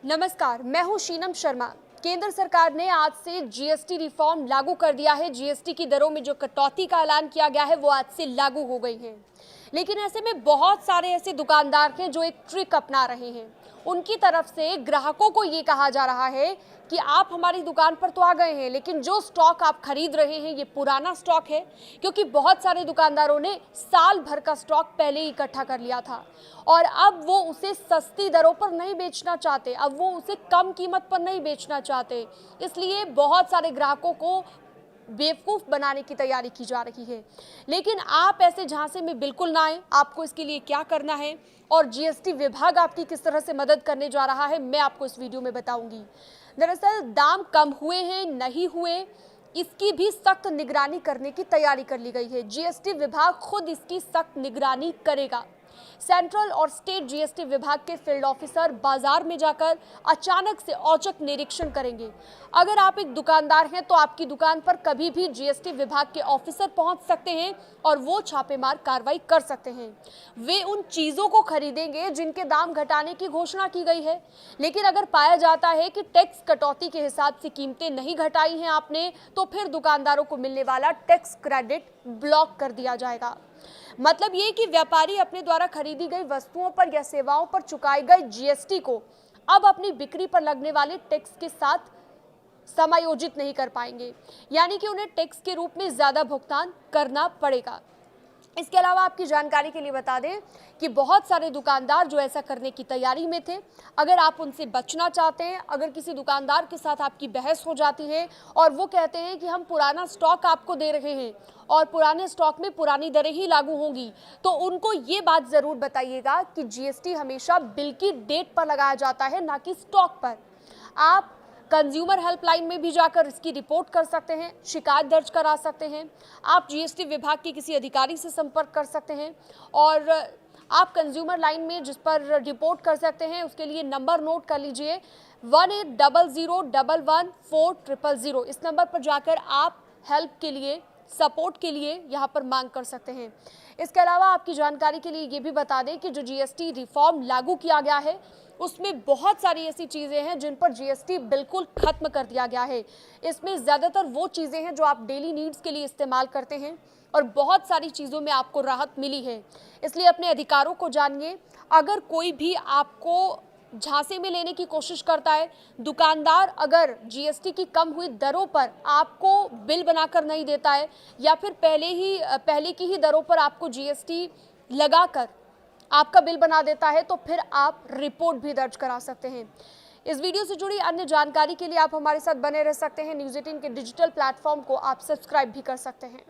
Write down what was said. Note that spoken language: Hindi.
नमस्कार, मैं हूं शीनम शर्मा। केंद्र सरकार ने आज से जीएसटी रिफॉर्म लागू कर दिया है। जीएसटी की दरों में जो कटौती का ऐलान किया गया है वो आज से लागू हो गई है। लेकिन ऐसे में बहुत सारे ऐसे दुकानदार हैं जो एक ट्रिक अपना रहे हैं। उनकी तरफ से ग्राहकों को ये कहा जा रहा है कि आप हमारी दुकान पर तो आ गए हैं, लेकिन जो स्टॉक आप खरीद रहे हैं ये पुराना स्टॉक है, क्योंकि बहुत सारे दुकानदारों ने साल भर का स्टॉक पहले ही इकट्ठा कर लिया था और अब वो उसे सस्ती दरों पर नहीं बेचना चाहते, अब वो उसे कम कीमत पर नहीं बेचना चाहते। इसलिए बहुत सारे ग्राहकों को बेवकूफ़ बनाने की तैयारी की जा रही है। लेकिन आप ऐसे झांसे में बिल्कुल ना आए। आपको इसके लिए क्या करना है और जीएसटी विभाग आपकी किस तरह से मदद करने जा रहा है, मैं आपको इस वीडियो में बताऊंगी। दरअसल दाम कम हुए हैं नहीं हुए, इसकी भी सख्त निगरानी करने की तैयारी कर ली गई है। जीएसटी विभाग खुद इसकी सख्त निगरानी करेगा। सेंट्रल और स्टेट जीएसटी विभाग के फील्ड ऑफिसर बाजार में जाकर अचानक से औचक निरीक्षण करेंगे। अगर आप एक दुकानदार हैं तो आपकी दुकान पर कभी भी जीएसटी विभाग के ऑफिसर पहुंच सकते हैं और वो छापेमार कार्रवाई कर सकते हैं। वे उन चीज़ों को खरीदेंगे जिनके दाम घटाने की घोषणा की गई है। लेकिन अगर पाया जाता है कि टैक्स कटौती के हिसाब से कीमतें नहीं घटाई हैं आपने, तो फिर दुकानदारों को मिलने वाला टैक्स क्रेडिट ब्लॉक कर दिया जाएगा। मतलब ये कि व्यापारी अपने द्वारा खरीदी गई वस्तुओं पर या सेवाओं पर चुकाई गई जीएसटी को अब अपनी बिक्री पर लगने वाले टैक्स के साथ समायोजित नहीं कर पाएंगे, यानी कि उन्हें टैक्स के रूप में ज्यादा भुगतान करना पड़ेगा। इसके अलावा आपकी जानकारी के लिए बता दें कि बहुत सारे दुकानदार जो ऐसा करने की तैयारी में थे, अगर आप उनसे बचना चाहते हैं, अगर किसी दुकानदार के साथ आपकी बहस हो जाती है और वो कहते हैं कि हम पुराना स्टॉक आपको दे रहे हैं और पुराने स्टॉक में पुरानी दरें ही लागू होंगी, तो उनको ये बात ज़रूर बताइएगा कि जीएसटी हमेशा बिल की डेट पर लगाया जाता है, ना कि स्टॉक पर। आप कंज्यूमर हेल्पलाइन में भी जाकर इसकी रिपोर्ट कर सकते हैं, शिकायत दर्ज करा सकते हैं। आप जीएसटी विभाग के किसी अधिकारी से संपर्क कर सकते हैं और आप कंज्यूमर लाइन में जिस पर रिपोर्ट कर सकते हैं उसके लिए नंबर नोट कर लीजिए 1800111400। इस नंबर पर जाकर आप हेल्प के लिए, सपोर्ट के लिए यहाँ पर मांग कर सकते हैं। इसके अलावा आपकी जानकारी के लिए ये भी बता दें कि जो जीएसटी रिफॉर्म लागू किया गया है उसमें बहुत सारी ऐसी चीज़ें हैं जिन पर जीएसटी बिल्कुल खत्म कर दिया गया है। इसमें ज़्यादातर वो चीज़ें हैं जो आप डेली नीड्स के लिए इस्तेमाल करते हैं और बहुत सारी चीज़ों में आपको राहत मिली है। इसलिए अपने अधिकारों को जानिए। अगर कोई भी आपको झांसे में लेने की कोशिश करता है, दुकानदार अगर जीएसटी की कम हुई दरों पर आपको बिल बनाकर नहीं देता है या फिर पहले की ही दरों पर आपको जीएसटी लगाकर आपका बिल बना देता है, तो फिर आप रिपोर्ट भी दर्ज करा सकते हैं। इस वीडियो से जुड़ी अन्य जानकारी के लिए आप हमारे साथ बने रह सकते हैं। न्यूज़ 18 के डिजिटल प्लेटफॉर्म को आप सब्सक्राइब भी कर सकते हैं।